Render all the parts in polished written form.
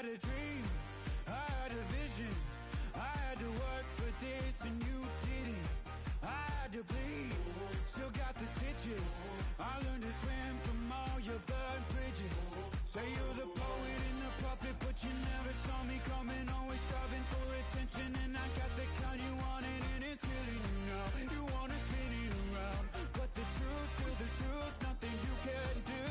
Dream, I had a vision, I had to work for this and you didn't. I had to bleed, still got the stitches. I learned to swim from all your burned bridges. Say you're the poet and the prophet, but you never saw me coming. Always starving for attention, and I got the kind you wanted, and it's killing you now. You wanna spin it around, but the truth's still the truth, nothing you can do.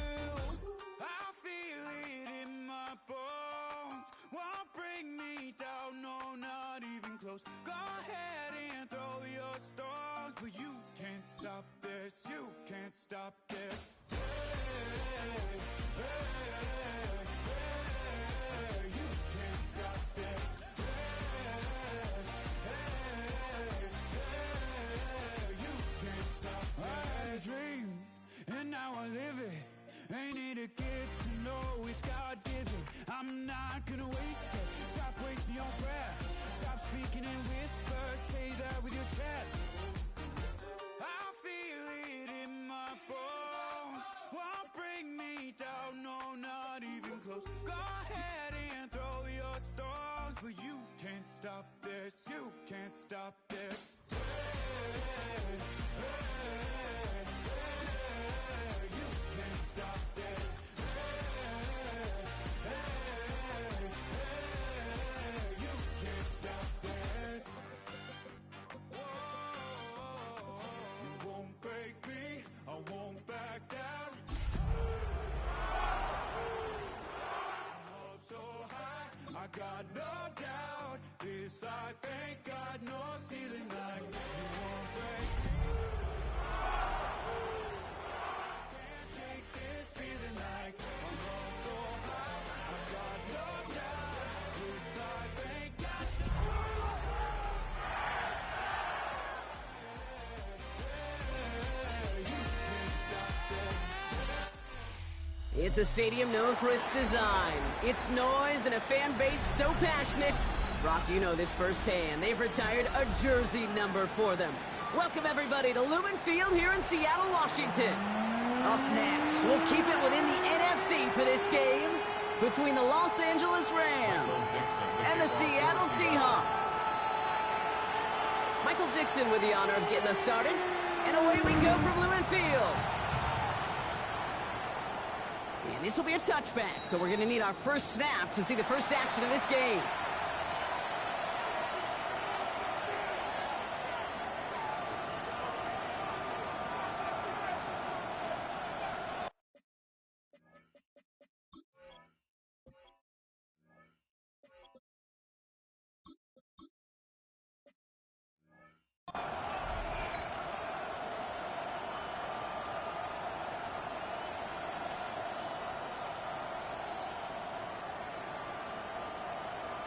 I feel it in my bones, won't bring me down, no, not even close. Go ahead and throw your stones, but you can't stop this, you can't stop this. Hey, hey, hey, you can't stop this. Hey, you can't stop this. I had a dream, and now I live it. Ain't it a gift to know it's God-given? I'm not gonna waste it. Stop wasting your breath. Stop speaking in whispers. Say that with your chest. I feel it in my bones, won't bring me down, no, not even close. Go ahead and throw your stones, but you can't stop this, you can't stop this. Hey, hey, hey, you can't stop this. Hey, hey, hey, you can't stop this. Whoa, you won't break me, I won't back down. I'm up so high, I got no doubt. This life ain't got no ceiling like you won't break me. Can't shake this feeling like I'm up so high, I got no doubt. This life ain't got It's a stadium known for its design, its noise, and a fan base so passionate. Brock, you know this firsthand. They've retired a jersey number for them. Welcome, everybody, to Lumen Field here in Seattle, Washington. Up next, we'll keep it within the NFC for this game between the Los Angeles Rams and the Seattle Seahawks. Michael Dixon with the honor of getting us started, and away we go from Lumen Field. And this will be a touchback, so we're going to need our first snap to see the first action of this game.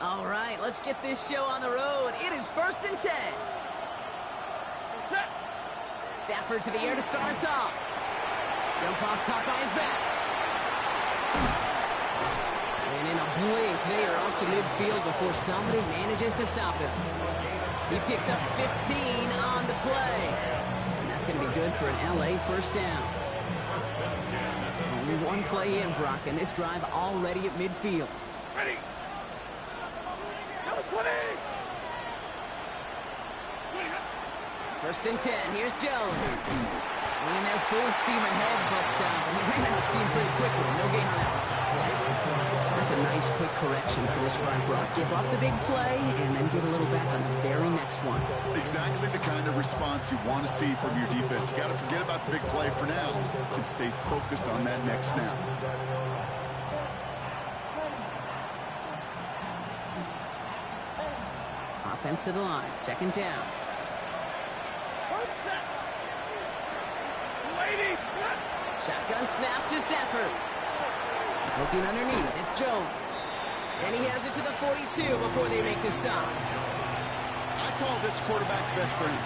All right, let's get this show on the road. It is 1st and 10. Stafford to the air to start us off. Dump off caught by his back. And in a blink, they are up to midfield before somebody manages to stop him. He picks up 15 on the play. And that's going to be good for an LA first down. Only one play in, Brock, and this drive already at midfield. Ready. 1st and 10, here's Jones. And they're full steam ahead, but he ran out of steam pretty quickly. No gain on that one. Let's That's a nice quick correction for this front row. Give up the big play and then get a little back on the very next one. Exactly the kind of response you want to see from your defense. You got to forget about the big play for now and stay focused on that next snap. Offense to the line, second down. Shotgun snap to Stafford. Looking underneath, it's Jones. And he has it to the 42 before they make the stop. I call this quarterback's best friend.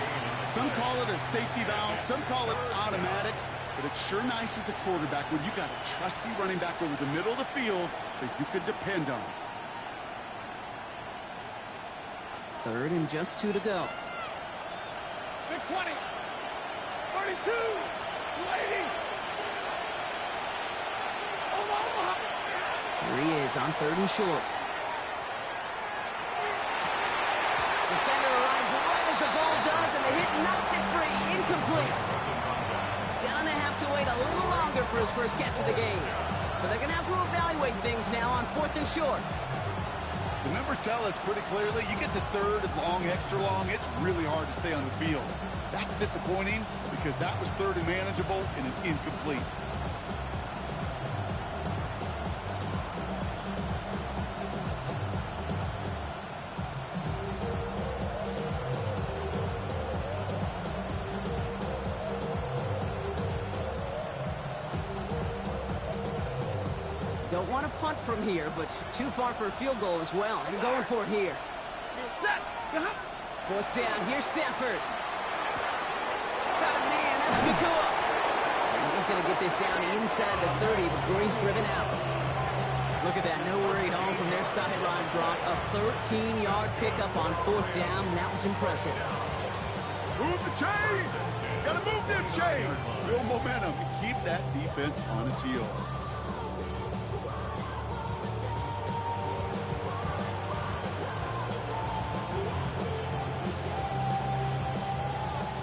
Some call it a safety valve, some call it automatic, but it's sure nice as a quarterback when you got a trusty running back over the middle of the field that you could depend on. Third and just 2 to go. Big 20. 32. 280. Here he is on third and short. Defender arrives right as the ball does, and the hit knocks it free. Incomplete. Gonna have to wait a little longer for his first catch of the game. So they're gonna have to evaluate things now on fourth and short. The numbers tell us pretty clearly, you get to third and long, extra long, it's really hard to stay on the field. That's disappointing because that was third and manageable and an incomplete. Don't want to punt from here, but too far for a field goal as well. And going for it here. Fourth down. Here's Stafford. Got a man. That's Nakua. And he's going to get this down inside the 30 before he's driven out. Look at that. No worry at all from their sideline, Brock. A 13-yard pickup on fourth down. That was impressive. Move the chains. Got to move them chains. Build momentum and keep that defense on its heels.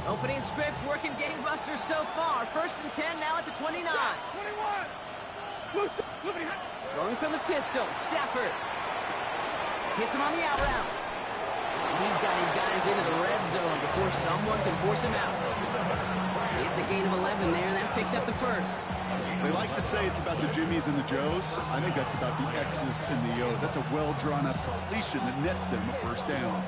Opening script working gangbusters so far. First and 10 now at the 29. 21. Going from the pistol. Stafford. Hits him on the out route. He's got his guys into the red zone before someone can force him out. It's a gain of 11 there. That picks up the first. They like to say it's about the Jimmies and the Joes. I think that's about the X's and the O's. That's a well-drawn-up completion that nets them a first down.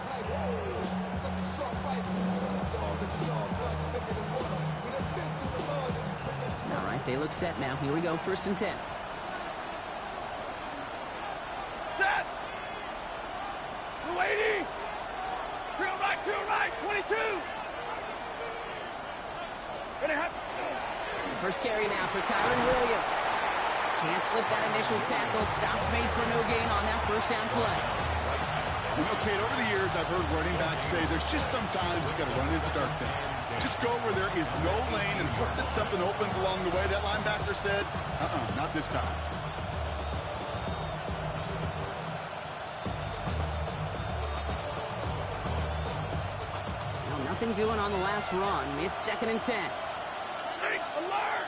All right, they look set now. Here we go, first and 10. Set. 280. Two right, 22. First carry now for Kyron Williams. Can't slip that initial tackle. Stops made for no gain on that first down play. You know, Kate, over the years, I've heard running backs say there's just sometimes you got to run into darkness. Just go where there is no lane and hope that something opens along the way. That linebacker said, not this time. Well, nothing doing on the last run. It's second and 10. Alert!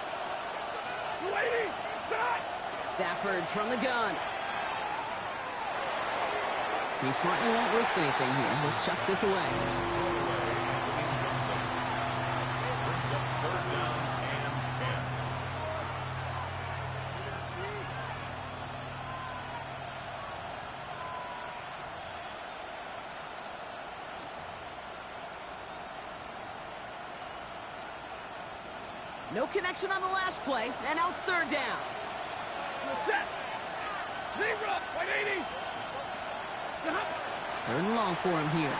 280. Stafford from the gun. He smartly won't risk anything here. Just chucks this away. No connection on the last play, and now it's third down. Set. Zero. 180. Third and long for him here.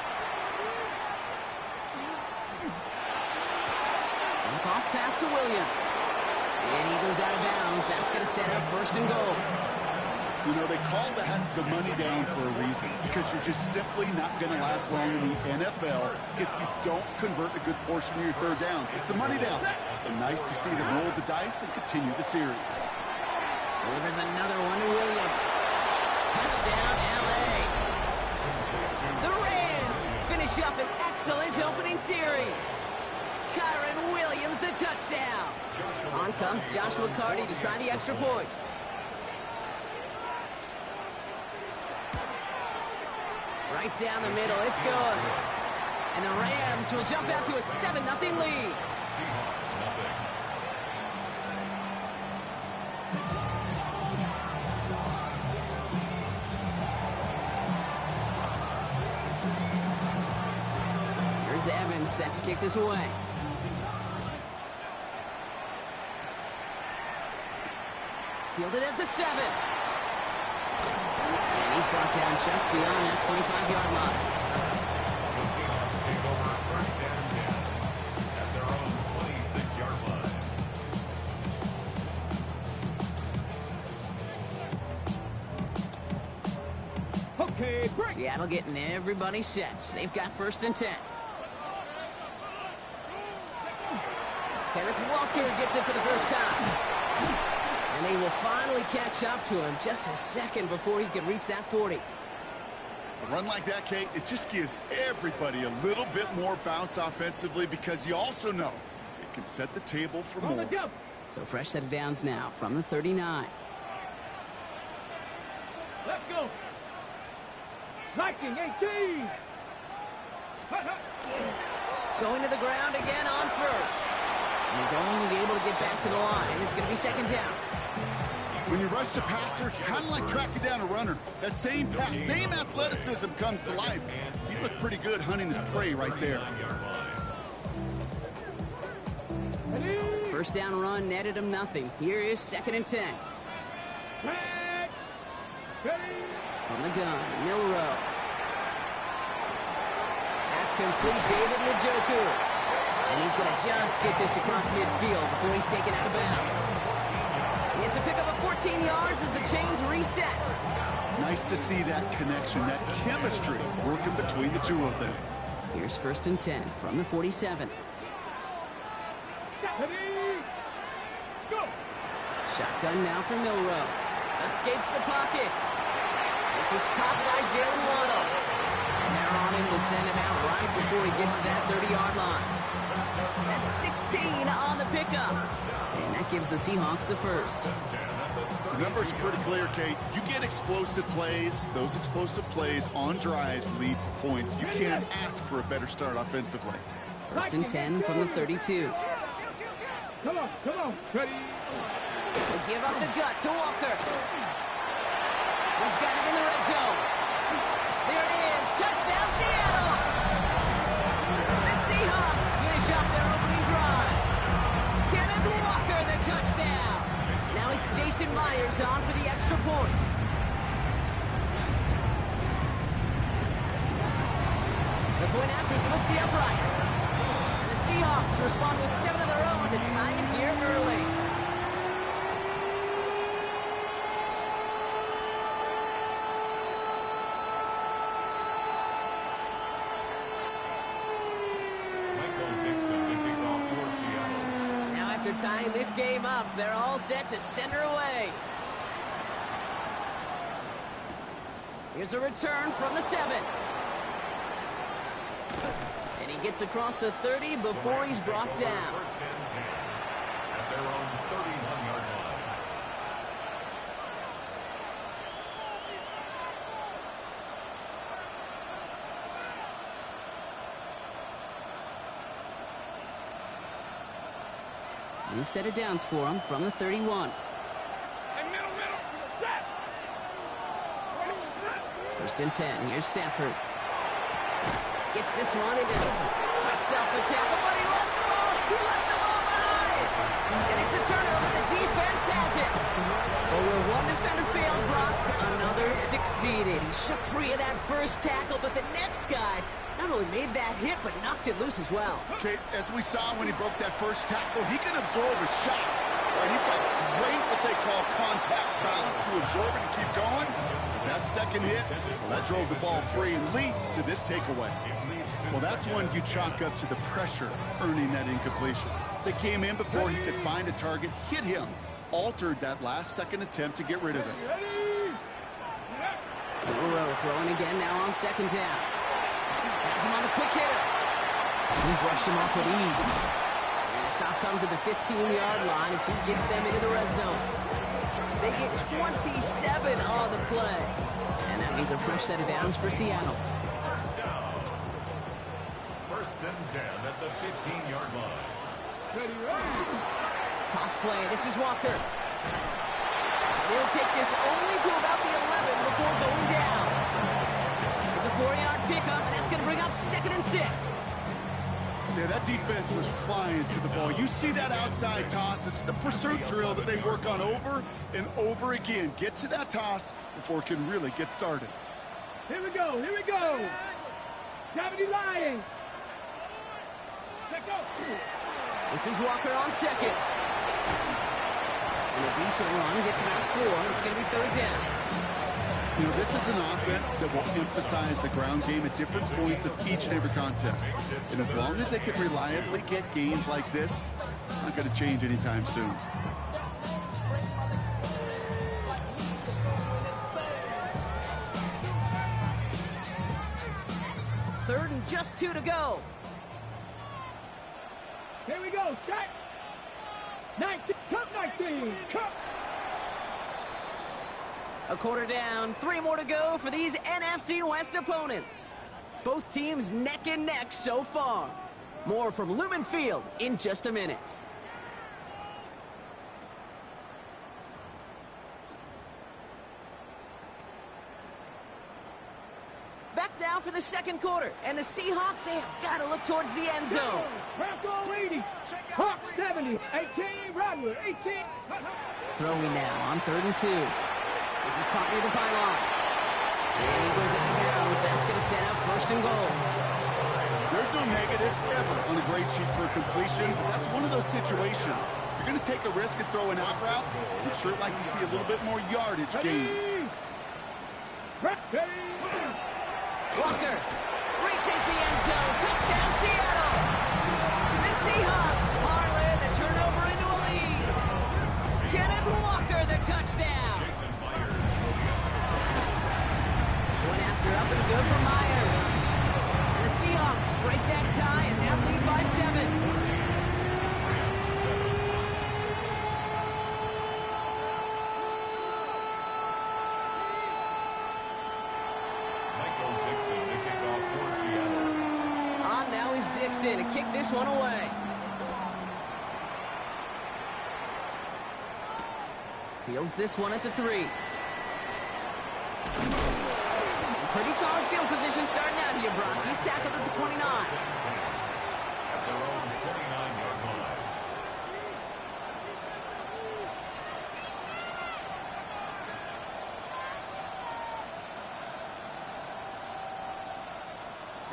Dump off pass to Williams. And he goes out of bounds. That's going to set up first and goal. You know, they call that the money down for a reason, because you're just simply not going to last long in the NFL if you don't convert a good portion of your third downs. It's the money down. And nice to see them roll the dice and continue the series. Delivers another one to Williams. Touchdown, L.A. The Rams finish up an excellent opening series. Kyron Williams, the touchdown. On comes Joshua Carty to try the extra point. Right down the middle. It's good. And the Rams will jump out to a 7-0 lead. Seahawks, nothing. Here's Evans set to kick this away. Fielded at the 7. And he's brought down just beyond that 25-yard line. The Seahawks take over first down and 10 at their own 26-yard line. Okay, break. Seattle getting everybody set. They've got first and 10. Kenneth Walker gets it for the first time. And they will finally catch up to him just a second before he can reach that 40. A run like that, Kate, it just gives everybody a little bit more bounce offensively because you also know it can set the table for more. So fresh set of downs now from the 39. Let's go. Liking 18. Going to the ground again on first. And he's only able to get back to the line. It's going to be second down. When you rush the passer, it's kind of like tracking down a runner. That same pass, same athleticism comes to life. He looked pretty good hunting his prey right there. First down run netted him nothing. Here is second and 10. From the gun, Milrow. That's complete, David Njoku. And he's going to just get this across midfield before he's taken out of bounds. It's a pickup of 14 yards as the chains reset. Nice to see that connection, that chemistry working between the two of them. Here's first and 10 from the 47. Shotgun now for Milrow. Escapes the pocket. This is caught by Jalen Waddle. And they're on him to send him out right before he gets to that 30-yard line. That's 16 on the pickup. And that gives the Seahawks the first. The numbers are pretty clear, Kate. You get explosive plays. Those explosive plays on drives lead to points. You can't ask for a better start offensively. First and 10 from the 32. Come on, ready. They give up the gut to Walker. He's got it in the red zone. There it is. Touchdown, Seattle. The Seahawks finish off their opening drive. Kenneth Walker, the touchdown. Now it's Jason Myers on for the extra point. The point after splits the uprights. And the Seahawks respond with 7 of their own to tie it here early. After tying this game up, they're all set to center away. Here's a return from the 7. And he gets across the 30 before he's brought down. First and 10 at their own 31-yard line. New set of downs for him from the 31. First and 10. Here's Stafford. Gets this one into fights off the tackle, but he lost the ball. He left the ball behind. And it's a turnover. The defense has it. But where one defender failed, Brock, another succeeded. He shook free of that first tackle, but the next guy not only made that hit, but knocked it loose as well. Okay, as we saw when he broke that first tackle, he can absorb a shot. Right? He's got great what they call contact balance to absorb it and keep going. That second hit, well, that drove the ball free and leads to this takeaway. Well, that's one you chalk up to the pressure earning that incompletion. They came in before he could find a target, hit him, altered that last second attempt to get rid of it. Milrow throwing again now on second down. Has him on a quick hitter. He brushed him off with ease. And the stop comes at the 15-yard line as he gets them into the red zone. They get 27 on the play. And that means a fresh set of downs for Seattle. and 10 at the 15-yard line. Ready, ready. Toss play. This is Walker. He'll take this only to about the 11 before going down. It's a 4-yard pickup, and that's going to bring up 2nd and 6. Yeah, that defense was flying to the ball. You see that outside toss. This is a pursuit drill that they work on over and over again. Get to that toss before it can really get started. Here we go, here we go. Gravity lying. Let go. This is Walker on 2nd. And a decent run gets him out 4. It's going to be 3rd down. You know, this is an offense that will emphasize the ground game at different points of each and every contest. And as long as they can reliably get games like this, it's not going to change anytime soon. Third and just 2 to go. Here we go, strike. 19, cut 19, cut. A quarter down, 3 more to go for these NFC West opponents. Both teams neck and neck so far. More from Lumen Field in just a minute. Back now for the 2nd quarter, and the Seahawks, they have got to look towards the end zone. Bronco 80, Hawk 70, 18, Rodwood 18. Throwing now on 3rd and 2. This is caught near the pylon. And he goes out of bounds. That's going to set up 1st and goal. There's no negatives ever on a great sheet for a completion, but that's one of those situations. If you're going to take a risk and throw an out route, we'd sure like to see a little bit more yardage gained. Walker reaches the end zone. Touchdown, Seattle. The Seahawks parlay the turnover into a lead. Kenneth Walker, the touchdown. One after up and good for Myers. And the Seahawks break that tie and now lead by 7. To kick this one away. Fields this one at the 3. Pretty solid field position starting out here, Brock. He's tackled at the 29. At their own 29-yard line.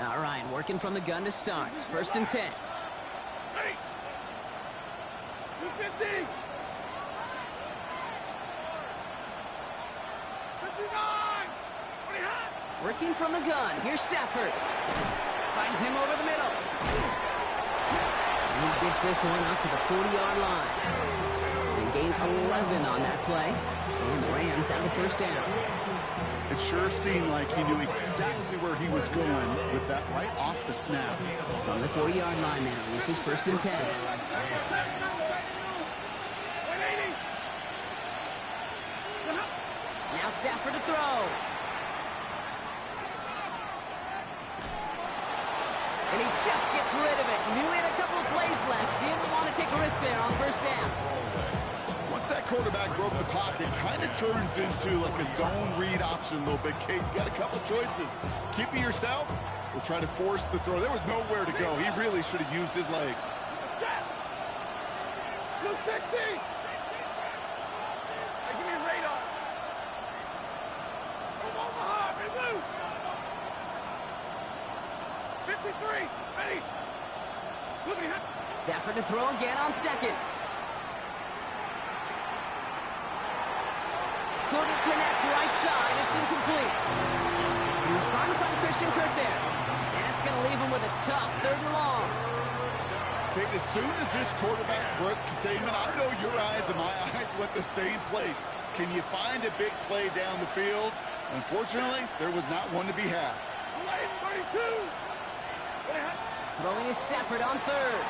All right, working from the gun to start. 1st and 10. Hey! 250! 59! Working from the gun. Here's Stafford. Finds him over the middle. And he gets this one up to the 40-yard line. They gain 11 on that play. And the Rams have the 1st down. It sure seemed like he knew exactly where he was going with that right off the snap. From the 40-yard line now. This is 1st and 10. Now Stafford to throw. And he just gets rid of it. Knew he had a couple of plays left. Didn't want to take a risk there on 1st down. Once that quarterback broke the pocket, kind of turns into like a zone read option a little bit. Kate, got a couple choices. Keep it yourself or try to force the throw. There was nowhere to go. He really should have used his legs. Blue 60! Hey, give me a radar. Come on, Mahar, hey, Blue! 53, ready! Look at him. Stafford to throw again on 2nd. Couldn't connect right side. It's incomplete. He was trying to find Christian Kirk there. And that's going to leave him with a tough 3rd and long. Kate, as soon as this quarterback broke containment, I know your eyes and my eyes went the same place. Can you find a big play down the field? Unfortunately, there was not one to be had. 32! Throwing is Stafford on 3rd.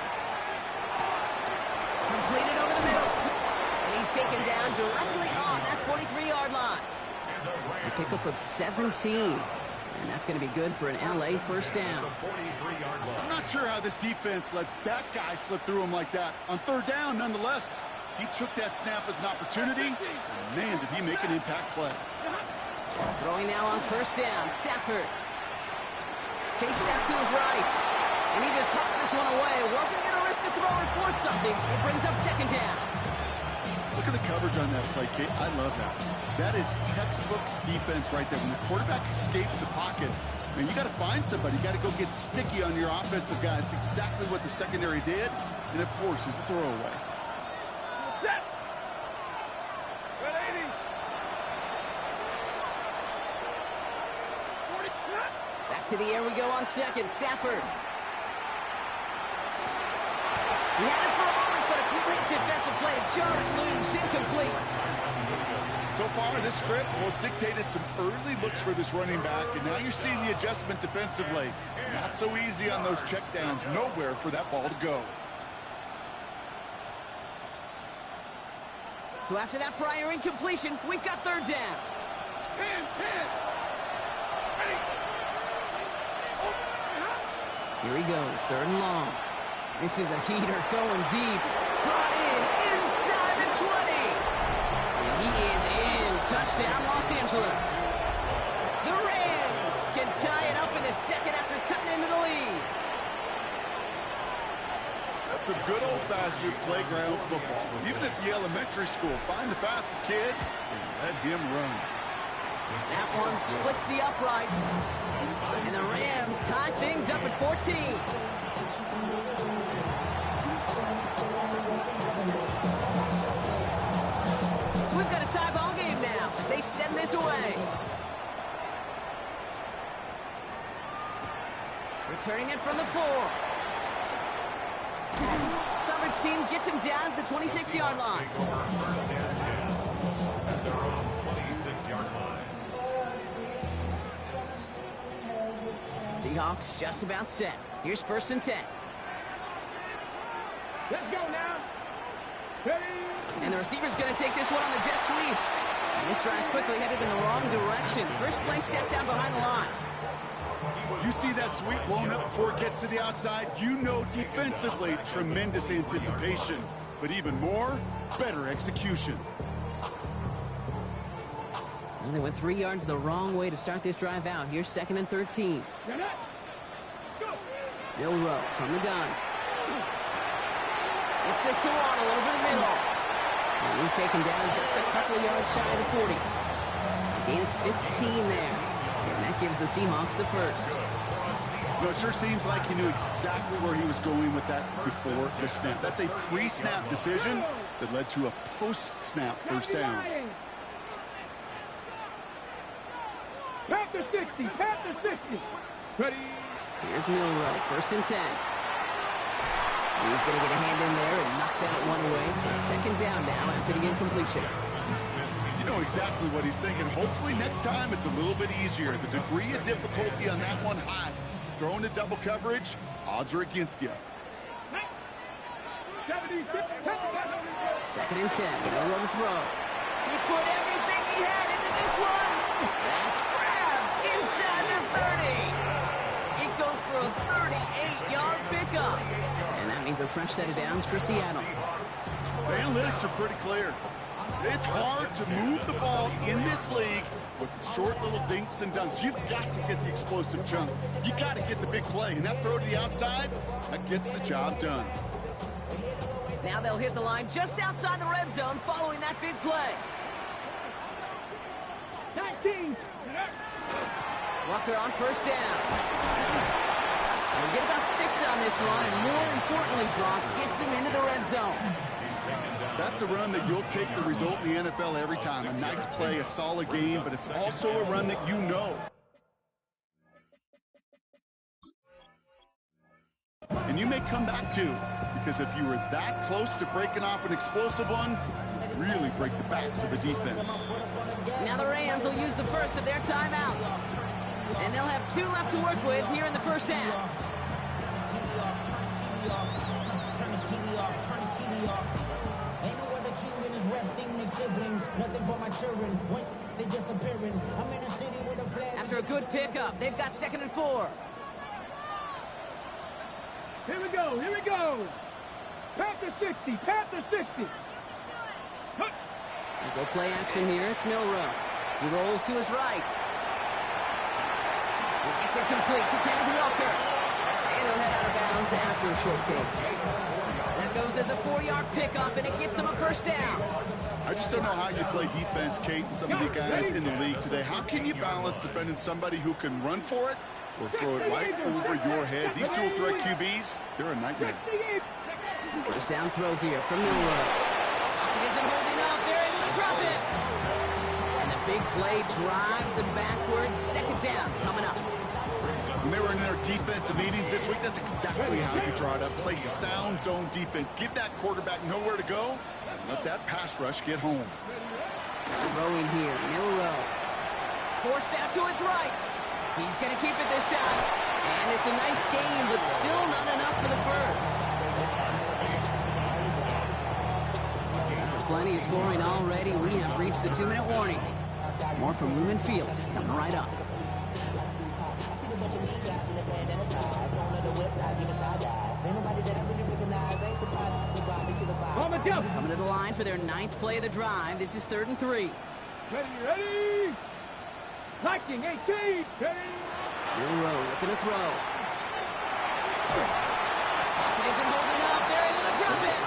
Completed over the middle. And he's taken down directly on that 43-yard line. A pickup of 17. And that's going to be good for an LA first down. I'm not sure how this defense let that guy slip through him like that. On third down, nonetheless, he took that snap as an opportunity. And man, did he make an impact play. Throwing now on first down, Stafford. Chases out to his right. And he just hucks this one away. Wasn't going to risk a throw and force something. It brings up second down. Look at the coverage on that play, Kate. I love that. That is textbook defense right there. When the quarterback escapes the pocket, man, you got to find somebody. You got to go get sticky on your offensive guy. It's exactly what the secondary did. And, of course, is the throwaway. Set. 180. 40. Back to the air we go on second. Stafford. He had it for a moment, but a great defensive play to jar it loose. Incomplete. So far, this script, well, it's dictated some early looks for this running back, and now you're seeing the adjustment defensively. Not so easy on those checkdowns. Nowhere for that ball to go. So after that prior incompletion, we've got third down. 10. Ready. Here he goes, third and long. This is a heater going deep. Brought in inside the 20. And he is in. Touchdown, Los Angeles. The Rams can tie it up in the second after cutting into the lead. That's some good old-fashioned playground football. Even at the elementary school, find the fastest kid and let him run. That one splits the uprights. And the Rams tie things up at 14. We've got a tie ball game now as they send this away. Returning it from the 4. Coverage team gets him down at the 26-yard line. At their own 26-yard line. Seahawks just about set. Here's first and 10. Let's go now. Ready. And the receiver's going to take this one on the jet sweep. And this drive's quickly headed in the wrong direction. First play set down behind the line. You see that sweep blown up before it gets to the outside, you know defensively, tremendous anticipation. But even more, better execution. And they went 3 yards the wrong way to start this drive out. Here's second and 13. Milrow from the gun. It's this to Waddle over the middle. And he's taken down just a couple of yards shy of the 40. Gain of 15 there. And that gives the Seahawks the first. You know, it sure seems like he knew exactly where he was going with that before the snap. That's a pre-snap decision that led to a post-snap first down. Panther 60. Panther 60. Ready. Here's Milrow, first and 10. He's going to get a hand in there and knock that one away. So second down now after the incompletion. You know exactly what he's thinking. Hopefully next time it's a little bit easier. The degree of difficulty on that one high. Throwing to double coverage, odds are against you. 70. Second and 10. Milrow to throw. He put everything he had into this one. That's grabbed inside the 30. It goes for a 38-yard pickup. And that means a fresh set of downs for Seattle. The analytics are pretty clear. It's hard to move the ball in this league with short little dinks and dunks. You've got to get the explosive chunk. You got to get the big play. And that throw to the outside, that gets the job done. Now they'll hit the line just outside the red zone following that big play. 19. Walker on first down. We'll get about 6 on this run, and more importantly, Brock gets him into the red zone. That's a run that you'll take the result in the NFL every time. A nice play, a solid game, but it's also a run that you know. And you may come back to, because if you were that close to breaking off an explosive one, really break the backs of the defense. Now the Rams will use the first of their timeouts. And they'll have 2 left to work with here in the first half. Turn his TV off. Ain't no other cue in his rep thing, make siblings. Nothing but my children. After a good pickup, they've got 2nd and 4. Here we go, here we go. Panther 60, Panther 60. They go play action here. It's Milrow. He rolls to his right. It's incomplete to Kenneth Walker. And he'll head out of bounds after a short gain. That goes as a 4-yard pickup, and it gets him a first down. I just don't know how you play defense, Kate, and some of the guys in the league today. How can you balance defending somebody who can run for it or throw it right over your head? These dual threat QBs, they're a nightmare. First down throw here from Milrow. He isn't holding up. They're able to drop it. And the big play drives them backwards. 2nd down coming up. When they were in their defensive meetings this week, that's exactly how you draw it up. Play sound zone defense. Give that quarterback nowhere to go. And let that pass rush get home. Throwing here, Milrow. Forced out to his right. He's going to keep it this time. And it's a nice game, but still not enough for the first. After plenty of scoring already, we have reached the 2-minute warning. More from Lumen Fields coming right up. Coming to the line for their 9th play of the drive. This is 3rd and 3. Ready. Liking 18. Ready. Milrow looking to throw. Pocket isn't holding up. They're able to drop it.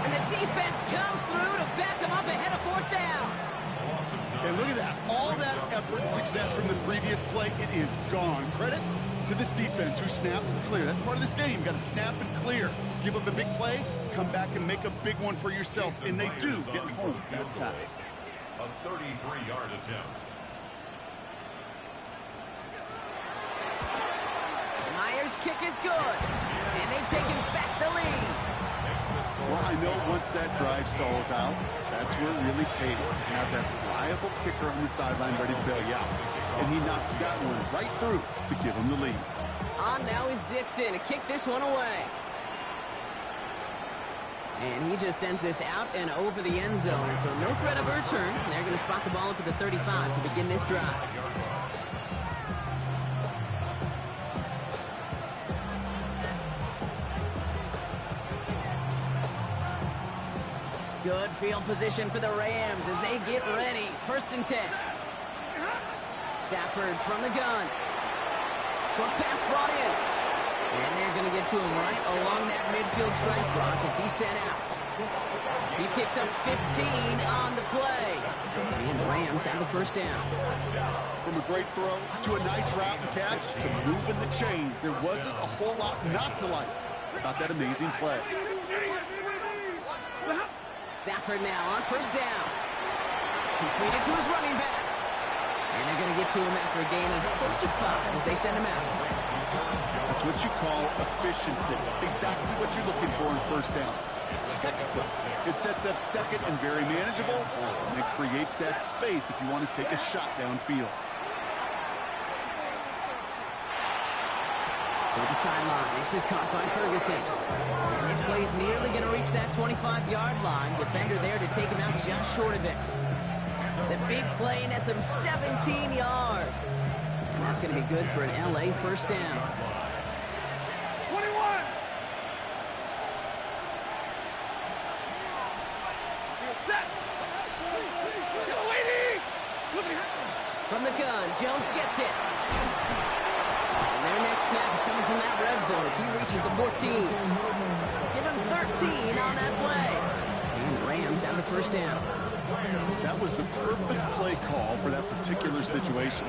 And the defense comes through to back them up ahead of 4th down. And look at that. All that effort and success from the previous play, it is gone. Credit to this defense who snapped and clear. That's part of this game. You got to snap and clear. Give up a big play, come back and make a big one for yourself. And they do get home that sack. A 33-yard attempt. Myers' kick is good. And they've taken back the lead. Well, I know once that drive stalls out, that's where it really pays to have that reliable kicker on the sideline ready to bail you out. And he knocks that one right through to give him the lead. On now is Dixon to kick this one away. And he just sends this out and over the end zone. So no threat of a return. They're going to spot the ball up at the 35 to begin this drive. Good field position for the Rams as they get ready. 1st and 10. Stafford from the gun. Short pass brought in. And they're going to get to him right along that midfield strike block as he's sent out. He picks up 15 on the play. And the Rams have the 1st down. From a great throw to a nice route and catch to moving the chains, there wasn't a whole lot not to like about that amazing play. Stafford now on 1st down. Completed to his running back. And they're going to get to him after a gain of close to 5 as they send him out. That's what you call efficiency. Exactly what you're looking for in 1st down. Textbook. It sets up 2nd and very manageable, and it creates that space if you want to take a shot downfield. To the sideline. This is caught by Ferguson. And this play is nearly going to reach that 25-yard line. Defender there to take him out just short of it. The big play nets him 17 yards. And that's going to be good for an LA 1st down. 21. From the gun, Jones gets it. And their next snap is coming from that red zone as he reaches the 14. Give him 13 on that play. And the Rams have the 1st down. That was the perfect play call for that particular situation.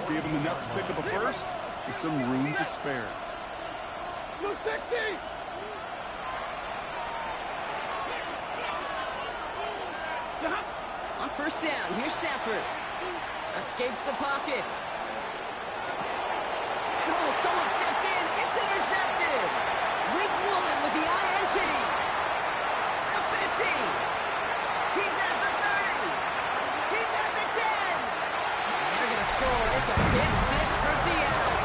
Gave him enough to pick up a 1st with some room to spare. On 1st down, here's Stafford. Escapes the pocket. And someone stepped in. It's intercepted. Rick Woolen with the INT. The 50. He's at the 30. He's at the 10. And they're going to score. It's a pick 6 for Seattle.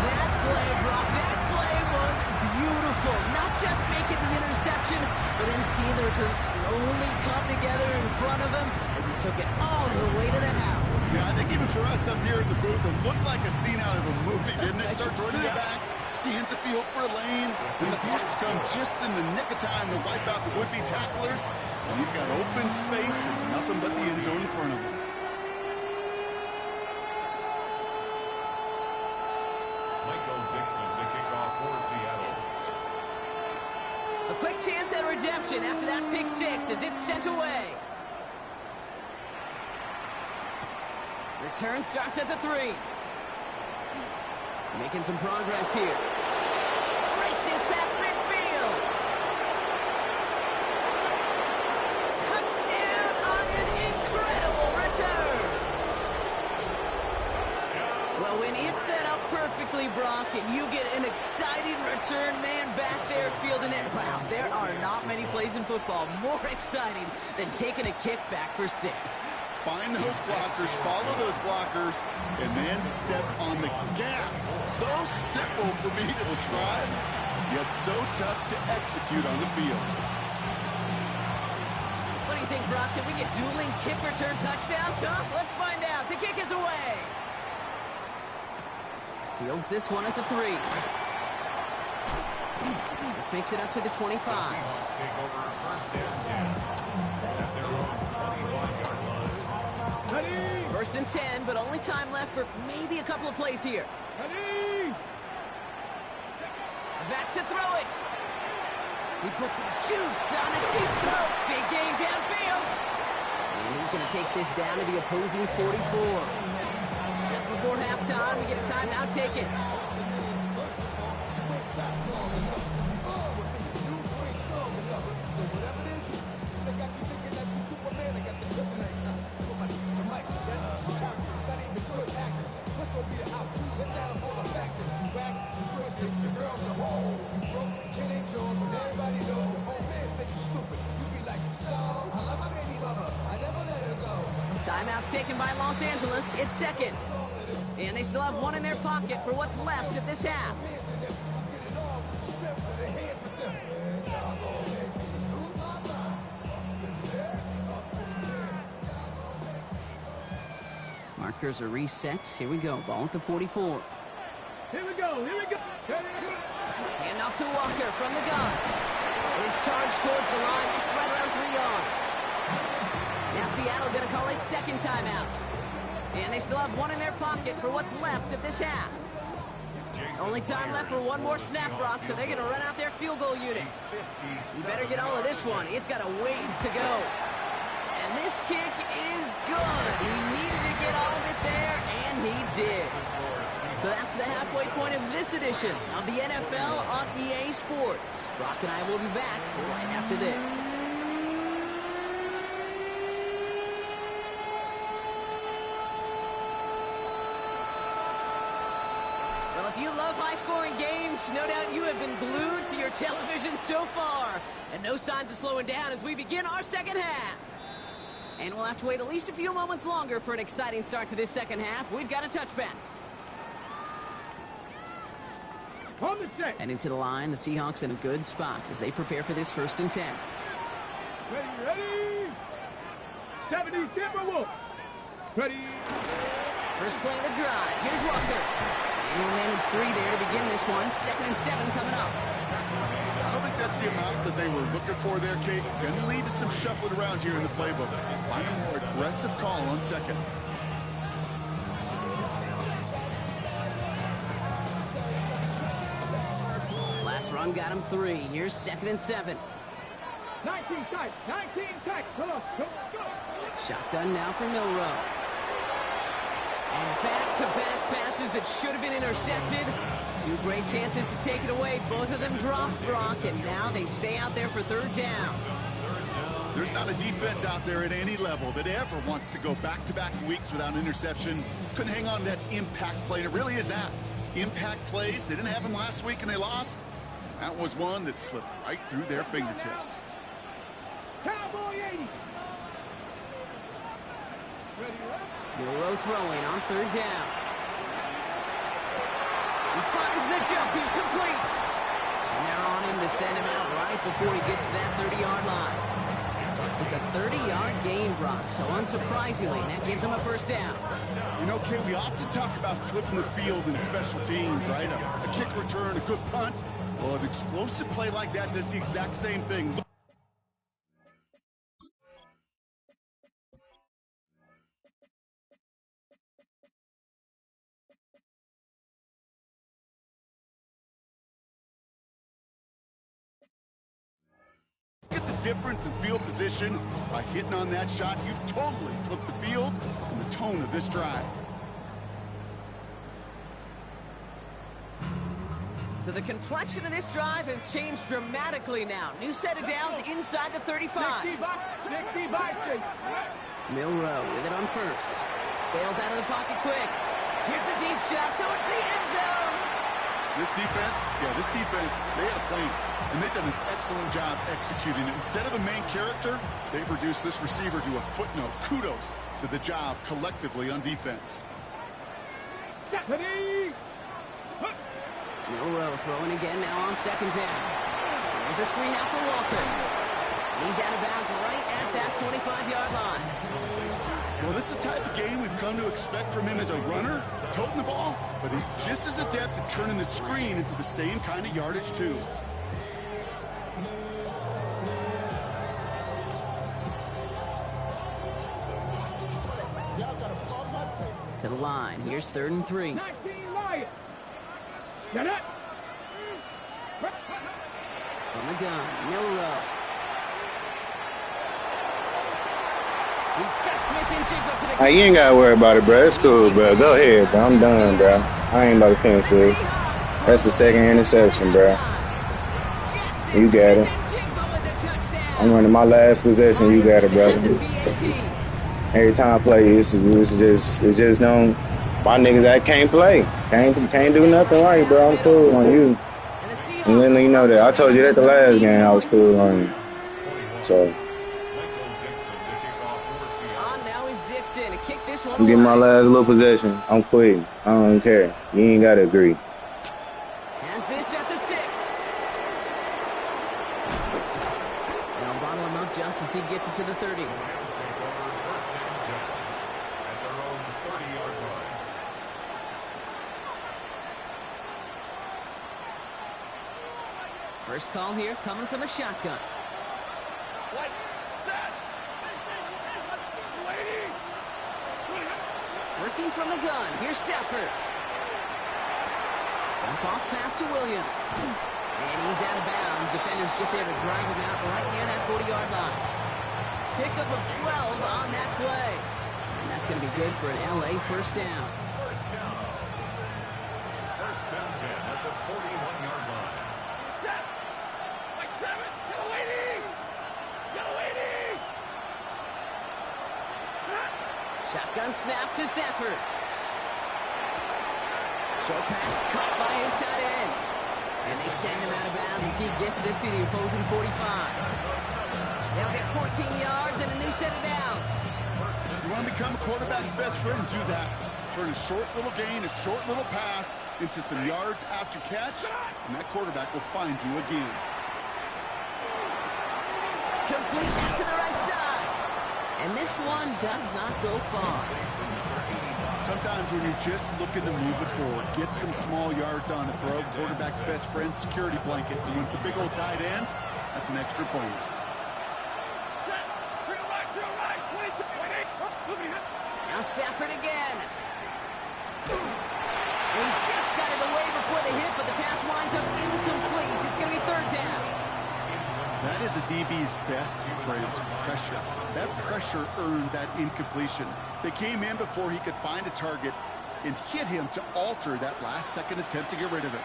That play, Brock, that play was beautiful. Not just making the interception, but then seeing the return slowly come together in front of him as he took it all the way to the house. Yeah, I think even for us up here in the booth, it looked like a scene out of a movie, didn't it? Starts running it back, scans the field for a lane, then the blocks come just in the nick of time to wipe out the would-be tacklers, and he's got open space and nothing but the end zone in front of him. A quick chance at redemption after that pick six as it's sent away. Return starts at the 3. Making some progress here. Races past midfield. Touchdown on an incredible return. Well, when it's set up perfectly, Brock, and you get an exciting return man back there fielding it, wow, there are not many plays in football more exciting than taking a kick back for 6. Find those blockers, follow those blockers, and then step on the gas. So simple for me to describe, yet so tough to execute on the field. What do you think, Brock? Can we get dueling kick return touchdowns, huh? Let's find out. The kick is away. Fields this one at the 3. This makes it up to the 25. Seahawks take over first and 10 at their own 25-yard line. Ready? First and 10, but only time left for maybe a couple of plays here. Ready? Back to throw it. He puts some juice on a deep throw. Big gain downfield. And he's going to take this down to the opposing 44. Just before halftime, we get a timeout taken. Timeout taken by Los Angeles. It's second. And they still have one in their pocket for what's left of this half. Markers are reset. Here we go. Ball at the 44. Here we go. Here we go. Hand off to Walker from the gun. His charge towards the line. It's right around 3 yards. Now Seattle going to call it second timeout. And they still have one in their pocket for what's left of this half. Only time left for one more snap, Brock, so they're going to run out their field goal unit. You better get all of this one. It's got a ways to go. And this kick is good. He needed to get all of it there, and he did. So that's the halfway point of this edition of the NFL on EA Sports. Brock and I will be back right after this. Well, if you love high-scoring games, no doubt you have been glued to your television so far. And no signs of slowing down as we begin our second half. And we'll have to wait at least a few moments longer for an exciting start to this second half. We've got a touchback. And into the line, the Seahawks in a good spot as they prepare for this first and 10. Ready? 70 Timberwolves. Ready? First play of the drive. Here's Walker. And he'll manage 3 there to begin this one. Second and 7 coming up. I don't think that's the amount that they were looking for there, Kate. Going to lead to some shuffling around here in the playbook. Find a more aggressive call on second. Last run got him 3. Here's second and 7. 19 tight. 19 tight. Come on. Go. Shotgun now for Milrow. And back-to-back passes that should have been intercepted. 2 great chances to take it away. Both of them dropped, Brock, and now they stay out there for third down. There's not a defense out there at any level that ever wants to go back-to-back weeks without an interception. Couldn't hang on to that impact play, and it really is that. Impact plays, they didn't have them last week and they lost. That was one that slipped right through their fingertips. Cowboy 80. Milrow throwing on third down. He finds Njoku complete. And they're on him to send him out right right before he gets to that 30-yard line. It's a 30-yard gain, Brock, so unsurprisingly, that gives him a first down. You know, Kay, we often talk about flipping the field in special teams, right? A kick return, a good punt. Well, an explosive play like that does the exact same thing. Get the difference in field position by hitting on that shot. You've totally flipped the field and the tone of this drive. So the complexion of this drive has changed dramatically now. New set of downs inside the 35. Milrow with it on first. Bails out of the pocket quick. Here's a deep shot towards the end zone. This defense, they had a plan, and they've done an excellent job executing it. Instead of a main character, they've reduced this receiver to a footnote. Kudos to the job collectively on defense. Milrow throwing again now on second down. There's a screen out for Walker. He's out of bounds right at that 25-yard line. Well, this is the type of game we've come to expect from him as a runner, toting the ball, but he's just as adept at turning the screen into the same kind of yardage, too. To the line. Here's 3rd and 3. Get it! From the gun, Milrow. He's got Smith and Jigba for the Hey, you ain't got to worry about it, bro. It's cool, bro. Go ahead, bro. I'm done, bro. I ain't about to finish it. That's the second interception, bro. You got it. I'm running my last possession. You got it, bro. Every time I play, it's just don't. My niggas that can't play. Can't do nothing right, bro. I'm cool on you. And then you know that. I told you that the last game I was cool on you. So I'm getting my last little possession. I'm quitting. I don't care. You ain't gotta agree. Has this at the 6. Now bottle him up just as he gets it to the 30. First call here coming from the shotgun. Working from the gun. Here's Stafford. Dump off pass to Williams. And he's out of bounds. Defenders get there to drive him out right near that 40-yard line. Pickup of 12 on that play. And that's going to be good for an LA first down. First down. First down 10 at the 41-yard line. Shotgun snap to Stafford. Short pass caught by his tight end. And they send him out of bounds as he gets this to the opposing 45. They'll get 14 yards and a new set of downs. You want to become a quarterback's best friend? Do that. Turn a short little gain, a short little pass into some yards after catch, and that quarterback will find you again. Complete out to the right side. And this one does not go far. Sometimes when you're just looking to move it forward, get some small yards on a throw, quarterback's best friend, security blanket. And when it's a big old tight end, that's an extra bonus. Now Stafford again. He just got it away before the hit, but the pass winds up incomplete. It's going to be 3rd down. That is a DB's best friend, pressure. That pressure earned that incompletion. They came in before he could find a target and hit him to alter that last-second attempt to get rid of it.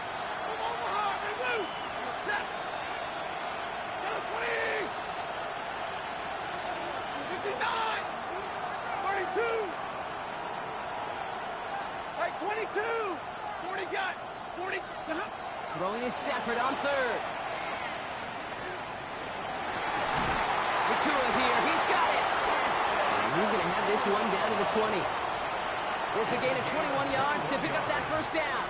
Throwing is Stafford on 3rd. Nakua here, he's got it. And he's going to have this one down to the 20. It's a gain of 21 yards to pick up that first down.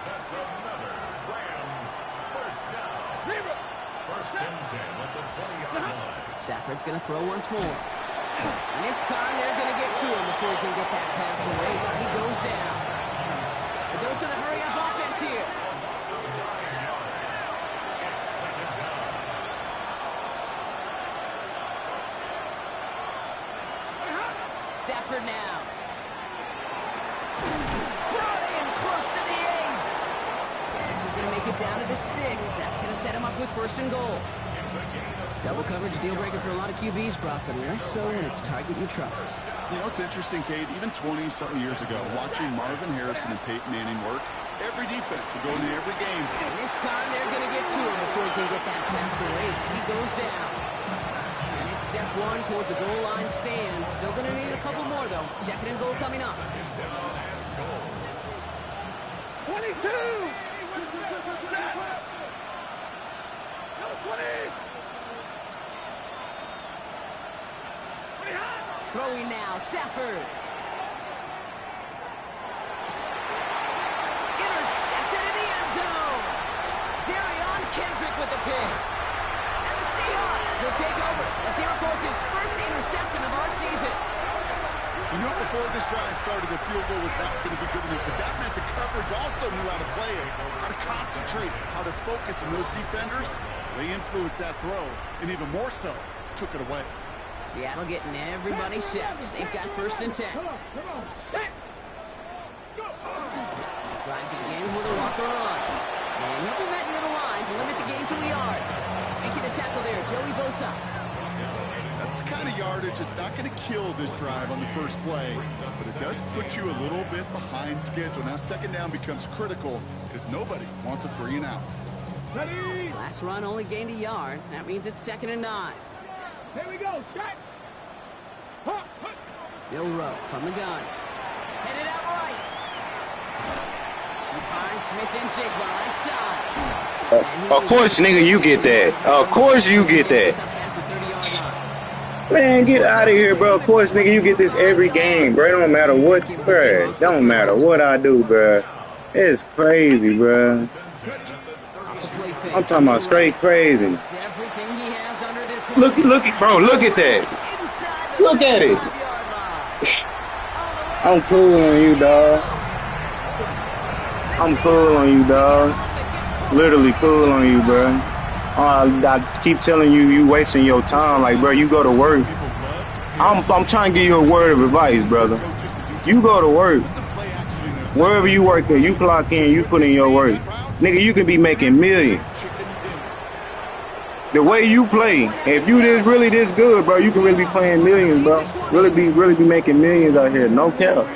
That's another Rams first down. First and 10 at the 20-yard line. Stafford's going to throw once more. And this time they're going to get to him before he can get that pass away. So he goes down. The dose of the hurry-up offense here. Stafford now. Brought in close to the 8. This is going to make it down to the 6. That's going to set him up with first and goal. Double coverage deal breaker for a lot of QBs, Brock, but less so when it's a target you trust. You know, it's interesting, Kate, even 20-something years ago, watching Marvin Harrison and Peyton Manning work, every defense would go into every game. And this time they're going to get to him before he can get that pass away. So he goes down. And it's step one towards the goal line stand. Still going to need a couple more, though. Second and goal coming up. 22! Number 20! Throwing now, Stafford. Intercepted in the end zone. Darion Kendrick with the pick. And the Seahawks will take over as he records his first interception of our season. You knew before this drive started the field goal was not going to be good enough, but that meant the coverage also knew how to play it, how to concentrate, how to focus, and those defenders, they influenced that throw, and even more so, took it away. Seattle getting everybody set. They've got first and 10. Come on. Hey. Go. Drive begins with a walker run. And he'll be met near the line to limit the gain to a yard. Making the tackle there, Joey Bosa. That's the kind of yardage that's not going to kill this drive on the first play, but it does put you a little bit behind schedule. Now second down becomes critical because nobody wants a 3 and out. Ready? Last run only gained a yard. That means it's 2nd and 9. Here we go. Strike. Bill Rowe from the gun. Headed out right. He finds Smith and Jigba outside. Of course, nigga, you get that. Of course you get that. Man, get out of here, bro. Of course, nigga, you get this every game, bro. It don't matter what, bro. Don't matter what I do, bro. It's crazy, bro. I'm talking about straight crazy. Look, bro, look at that. Look at it. I'm cool on you, dog. I'm cool on you, dog. Literally cool on you, bro. I keep telling you, you wasting your time. Like, bro, you go to work. I'm trying to give you a word of advice, brother. You go to work. Wherever you work at, you clock in, you put in your work. Nigga, you can be making millions. The way you play, if you really this good, bro, you can really be playing millions, bro. Really be making millions out here. No cap.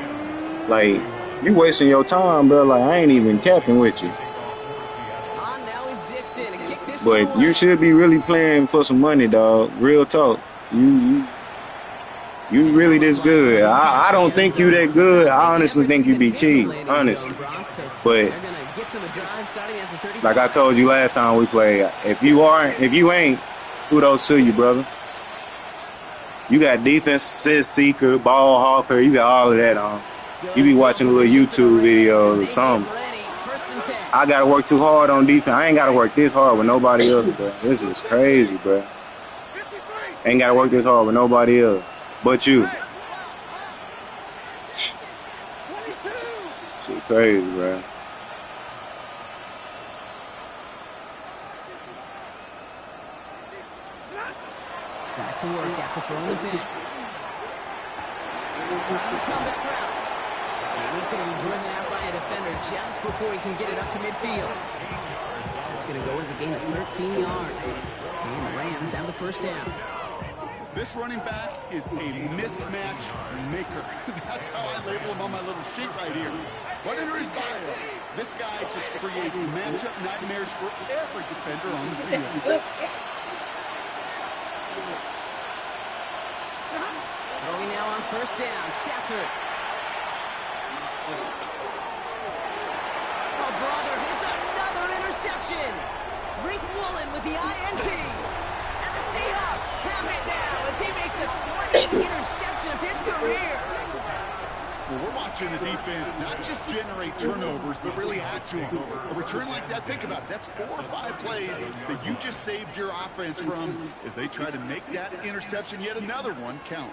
Like, you wasting your time, bro. Like, I ain't even capping with you. But you should be really playing for some money, dog. Real talk. You really this good. I don't think you that good. I honestly think you be cheap, honestly. But like I told you last time we played, if you ain't, kudos to you, brother. You got defense, seeker, ball hawker. You got all of that on. You be watching a little YouTube videos or something. I gotta work too hard on defense. I ain't gotta work this hard with nobody else, bro. This is crazy, bro. Ain't gotta work this hard with nobody else but you. Shit crazy, bro. Back to work after throwing the pick. And he's going to be driven out by a defender just before he can get it up to midfield. That's going to go as a gain of 13 yards. And the Rams have the first down. This running back is a mismatch maker. That's how I label him on my little sheet right here. Right under his bio, this guy just creates matchup nightmares for every defender on the field. Throwing now on first down, Stafford. Oh, brother, it's another interception. Rick Woolen with the INT. And the Seahawks have it now as he makes the 20th interception of his career. Well, we're watching watching the defense not just generate turnovers, but really add to them. A return like that, think about it. That's 4 or 5 plays that you just saved your offense from as they try to make that interception, yet another one, count.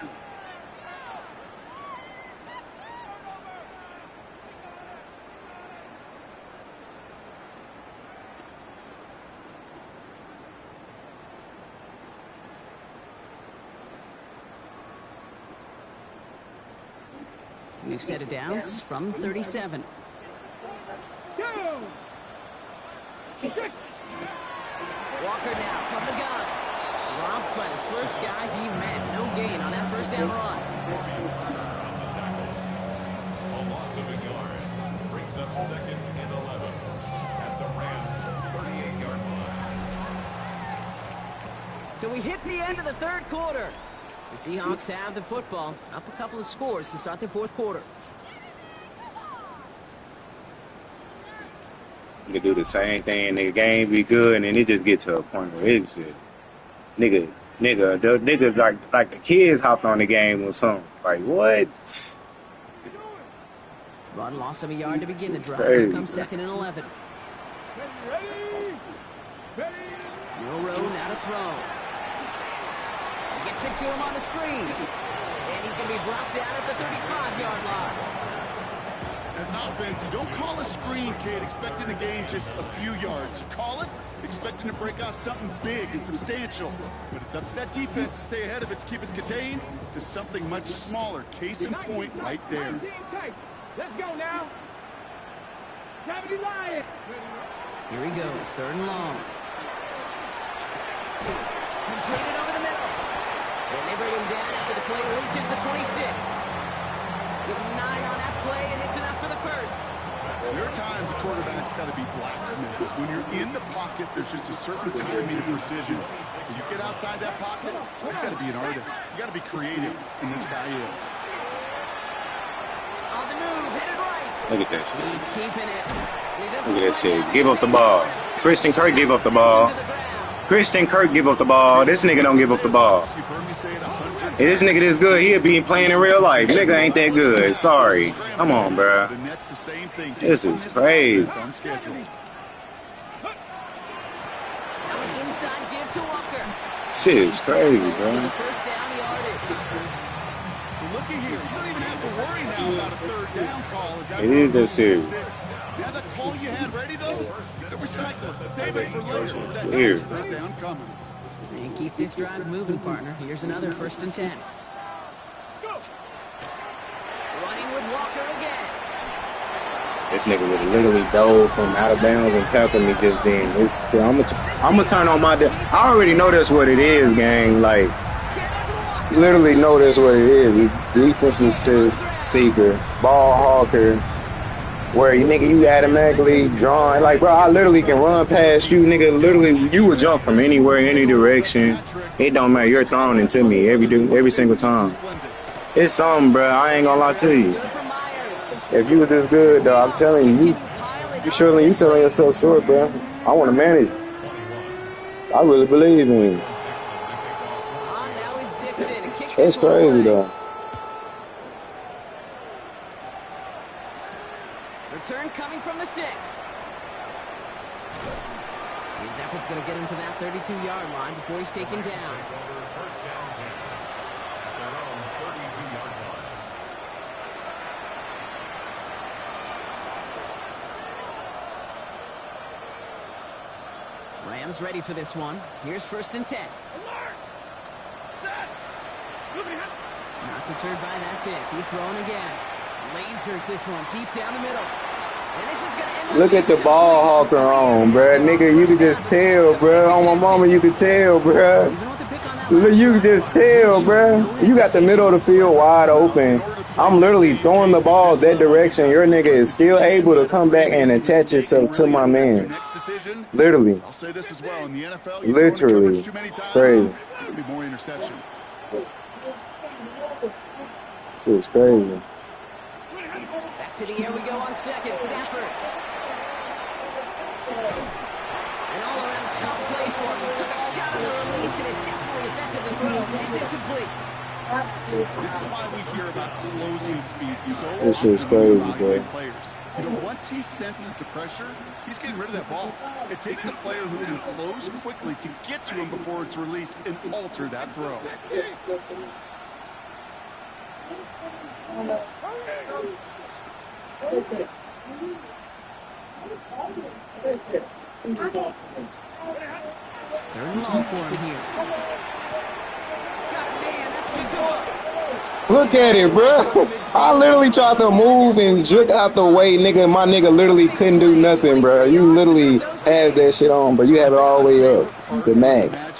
New set of downs from 37. Walker now from the gun. Dropped by the first guy he met. No gain on that first down run. A loss of a yard brings up 2nd and 11 at the Rams' 38-yard line. So we hit the end of the third quarter. The Seahawks have the football, up a couple of scores to start the fourth quarter. You can do the same thing, nigga. Game be good, and it just get to a point where it's just, the niggas like the kids hopped on the game or something. Like what? Run loss of a yard to begin the drive. Crazy. Here comes 2nd and 11. No row, now to throw. Gets it to him on the screen. And he's going to be brought down at the 35-yard line. As an offense, you don't call a screen, kid, expecting to gain just a few yards. You call it expecting to break out something big and substantial. But it's up to that defense to stay ahead of it, to keep it contained to something much smaller. Case in point right there. Let's go now. Gravity Lion. Here he goes, 3rd and long. Completed over the middle. And they bring him down after the play reaches the 26. Give him 9 on that play, and it's enough for the first. There are times a quarterback's got to be blacksmith. When you're in the pocket, there's just a certain timing and precision. When you get outside that pocket, you've got to be an artist. You got to be creative, and this guy is. On the move, headed right. Look at that shit. He's keeping it. Look at that shit. Give up the ball. Christian Kirk give up the ball. Christian Kirk give up the ball. This nigga don't give up the ball. If this nigga this good, he'll be playing in real life. Nigga ain't that good. Sorry. Come on, bro. This is crazy. Shit is crazy, bro. Looky here. You don't even have to worry now about a 3rd down call. It is that serious. Yeah, that call you had ready, though? Recycle it. Save it for later. That Weird. 3rd down coming. And keep this drive moving, partner. Here's another 1st and 10. Running with Walker again. This nigga would literally dove from out of bounds and tackled me just then. I'm gonna turn on my. I already know that's what it is, gang. Like, literally know that's what it is. It's defensive seeker, ball hawker. Where you automatically drawn. Like, bro, I literally can run past you, nigga. Literally, you would jump from anywhere, any direction. It don't matter. You're throwing into me every single time. It's something, bro. I ain't gonna lie to you. If you was this good, though, I'm telling you, you selling yourself short, bro. I want to manage. I really believe in you. That's crazy, though. Return coming from the 6. His effort's going to get him to that 32-yard line before he's taken down. First down 10 at their own 32-yard line. Rams ready for this one. Here's 1st and 10. Not deterred by that pick. He's throwing again. Lasers this one deep down the middle. And this is going to end up. Look at the ball hawker on, bruh. Nigga, you can just tell, bruh. On my mama, you can tell, bruh. You can just tell, bruh. You got the middle of the field wide open. I'm literally throwing the ball that direction. Your nigga is still able to come back and attach himself to my man. Literally. I'll say this as well. In the NFL, literally. It's crazy. There'll be more interceptions. It's crazy. Back to the air we go on 2nd. Stafford. An all-around tough play for him. Took a shot on the release, and it definitely affected the throw. It's incomplete. This is why we hear about closing speed so This often is crazy, with bro. players. You know, once he senses the pressure, he's getting rid of that ball. It takes a player who can close quickly to get to him before it's released and alter that throw. Third and long for him here. Got it, man. That's Nakua. Look at it, bro. I literally tried to move and jerk out the way, nigga. My nigga literally couldn't do nothing, bro. You literally have that shit on, but you have it all the way up, the max.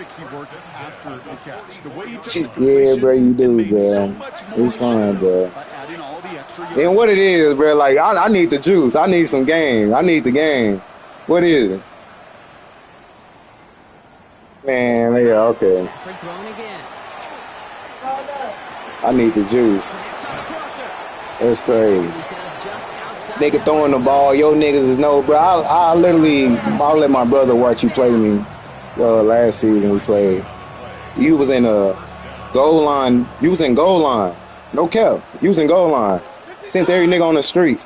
Yeah, bro, you do, bro. It's fine, bro. And what it is, bro, like, I need the juice. I need some game. I need the game. What is it? Man, yeah, okay. I need the juice. That's crazy. Nigga throwing the ball. Yo niggas is no, bro. I'll let my brother watch you play me. Last season we played. You was in a goal line. You was in goal line. No cap. You was in goal line. Sent every nigga on the street.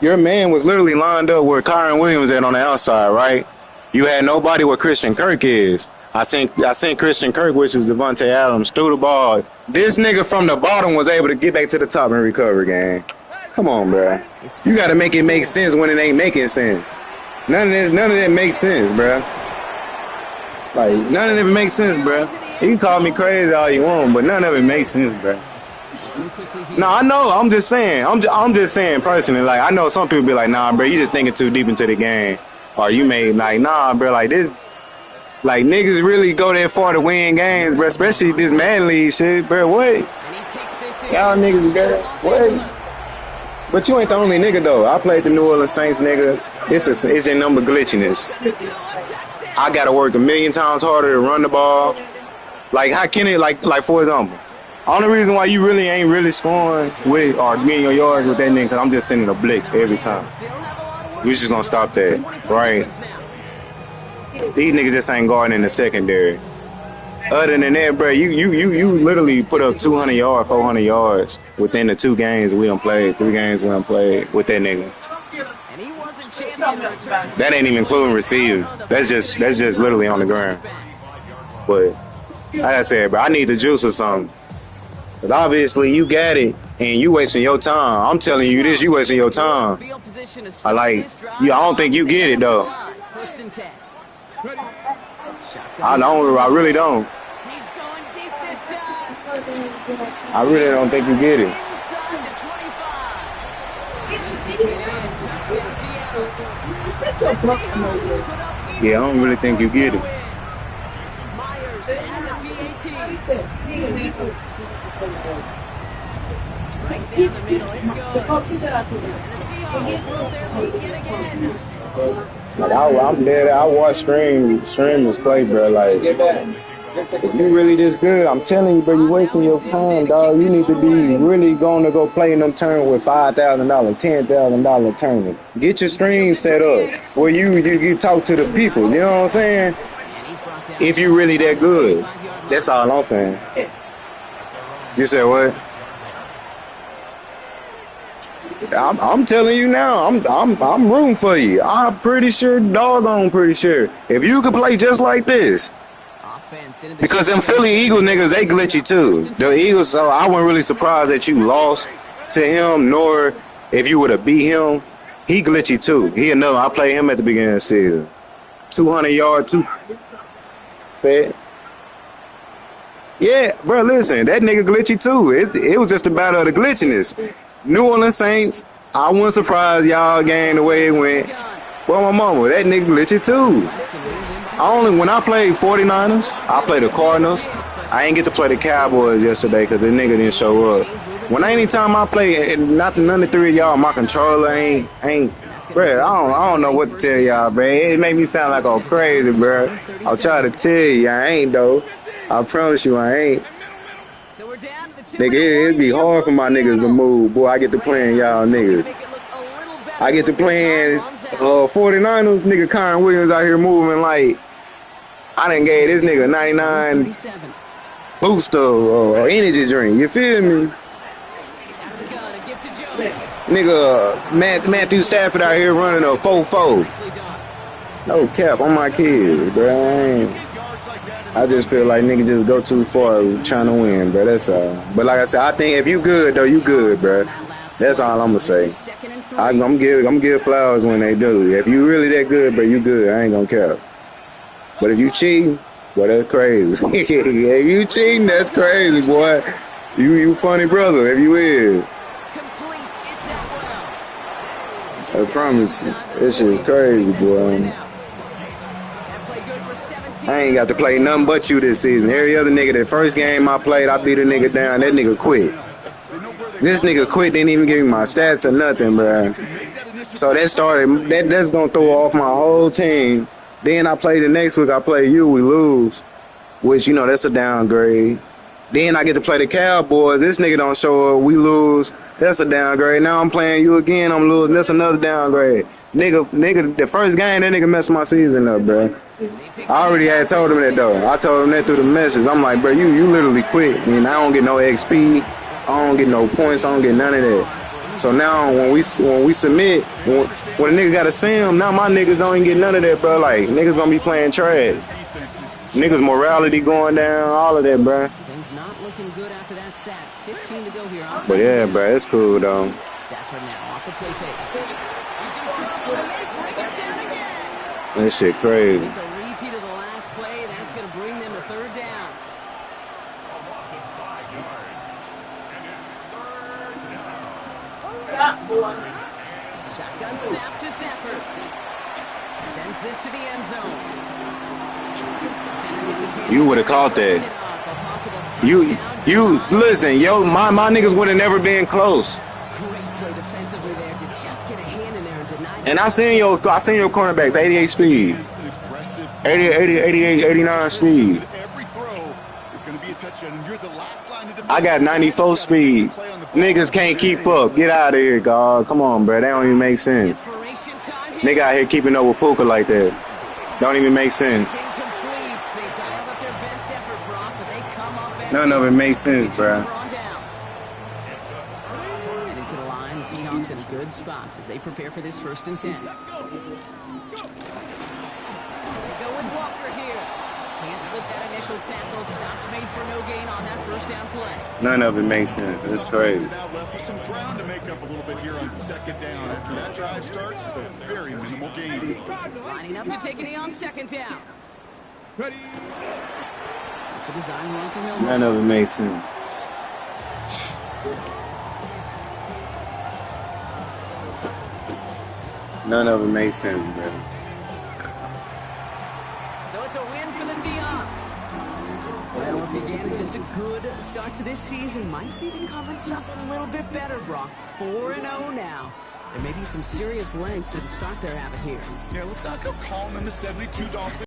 Your man was literally lined up where Kyron Williams at on the outside, right? You had nobody where Christian Kirk is. I sent Christian Kirk, which is Devontae Adams, threw the ball. This nigga from the bottom was able to get back to the top and recover, gang. Come on, bro. You got to make it make sense when it ain't making sense. None of that makes sense, bro. Like, none of it makes sense, bro. You can call me crazy all you want, but none of it makes sense, bro. No, I know. I'm just saying. I'm just saying personally. Like, I know some people be like, nah, bro, you just thinking too deep into the game. Or you may like, nah, bro, like this. Like, niggas really go that far to win games, bro, especially this Madden League shit, bro. What? Y'all niggas, bro. What? But you ain't the only nigga, though. I played the New Orleans Saints, nigga. It's your number glitchiness. I got to work 1,000,000 times harder to run the ball. Like, how can it, like for example, only reason why you really ain't really scoring with or getting your yards with that nigga, because I'm just sending a blitz every time. We just going to stop that, right? These niggas just ain't guarding in the secondary. Other than that, bro, you literally put up 200 yards, 400 yards within the 2 games we done played, 3 games we done played with that nigga. That ain't even including receiving. That's just literally on the ground. But like I said, bro, I need the juice or something. But obviously you got it and you wasting your time. I'm telling you this, you wasting your time. I don't think you get it though. I really don't. I really don't think you get it. Yeah, I don't really think you get it. Right down the middle, it's good. And the Seahawks pull their lead yet again. Like I'm dead. I watch streamers play, bro. Like, if you really this good, I'm telling you, bro, you wasting your time, dog. You need to be really going to go play in them tournament with $5,000, $10,000 tournament. Get your stream set up where you talk to the people. You know what I'm saying? If you really that good, that's all I'm saying. You said what? I'm telling you now, I'm rooting for you. I'm pretty sure, doggone pretty sure. If you could play just like this, because them Philly Eagles niggas, they glitchy too. The Eagles, so I wasn't really surprised that you lost to him, nor if you would have beat him. He glitchy too. I played him at the beginning of the season. 200 yards, Say it. Yeah, bro, listen, that nigga glitchy too. It was just a battle of the glitchiness. New Orleans Saints, I wasn't surprised y'all game the way it went. Well, my mama, that nigga glitchy too. When I played 49ers, I played the Cardinals. I ain't get to play the Cowboys yesterday because the nigga didn't show up. Anytime I play, none of the 3 of y'all, my controller ain't. Bro, I don't know what to tell y'all, bro. It make me sound like I'm crazy, bro. I'll try to tell you, I ain't though. I promise you, I ain't. Nigga, it'd be hard for my niggas to move. Boy, I get to playing y'all niggas. I get to playing 49ers, nigga Kyron Williams out here moving like I done gave this nigga 99 booster or energy drink. You feel me? Nigga, Matthew Stafford out here running a 4-4. No cap on my kids, bro. I just feel like nigga just go too far trying to win, bro. That's all. But like I said, I think if you good though, you good, bro. That's all I'm gonna say. I'm give flowers when they do. If you really that good, bro, you good. I ain't gonna care. But if you cheating, boy, that's crazy. If you cheating, that's crazy, boy. You funny brother if you is. I promise, this shit is crazy, boy. I ain't got to play nothing but you this season. Every other nigga, the first game I played, I beat a nigga down. That nigga quit. This nigga quit, didn't even give me my stats or nothing, bro. So that started, that's gonna throw off my whole team. Then I play the next week, I play you, we lose. Which, you know, that's a downgrade. Then I get to play the Cowboys. This nigga don't show up, we lose. That's a downgrade. Now I'm playing you again, I'm losing. That's another downgrade. Nigga, the first game, that nigga messed my season up, bro. I already had told him that, though. I told him that through the message. I'm like, bro, you literally quit. I mean, I don't get no XP. I don't get no points. I don't get none of that. So now when we submit, when a nigga got a sim, now my niggas don't even get none of that, bro. Like, niggas gonna be playing trash. Niggas morality going down, all of that, bro. Things not looking good after that sack. 15 to go here. But yeah, bro, it's cool, though. Stafford now off the play fake. He's in trouble and they bring it down again. That shit crazy. It's a repeat of the last play. That's going to bring them to third down. Shotgun snap to Stafford. Sends this to the end zone. You would have caught that. You listen, yo, my niggas would have never been close. Great play defensively there to just get a hand in there and deny. And I seen your cornerbacks, 88 speed. 88, 89 speed. I got 94 speed. Niggas can't keep up. Get out of here, God. Come on, bro. That don't even make sense. Nigga out here keeping up with Puka like that. Don't even make sense. None of it makes sense, bro. Heading to the line, the Seahawks in a good spot as they prepare for this 1st and 10. They go with Walker here. Can't slip that initial tackle. Stops made for no gain on that 1st down play. None of it makes sense. It's crazy. Now left with some ground to make up a little bit here on 2nd down after that drive starts with a very minimal gain. Lining up to take a knee on 2nd down. Ready. It's a design run from Milwaukee. None of it makes sense. None of it makes sense, bro. So it's a win for the Seahawks. Well, what began as just a good start to this season might be becoming something a little bit better, Brock. 4-0 now. There may be some serious legs to the start they're having here. Yeah, let's not go calling them the 72 Dolphins.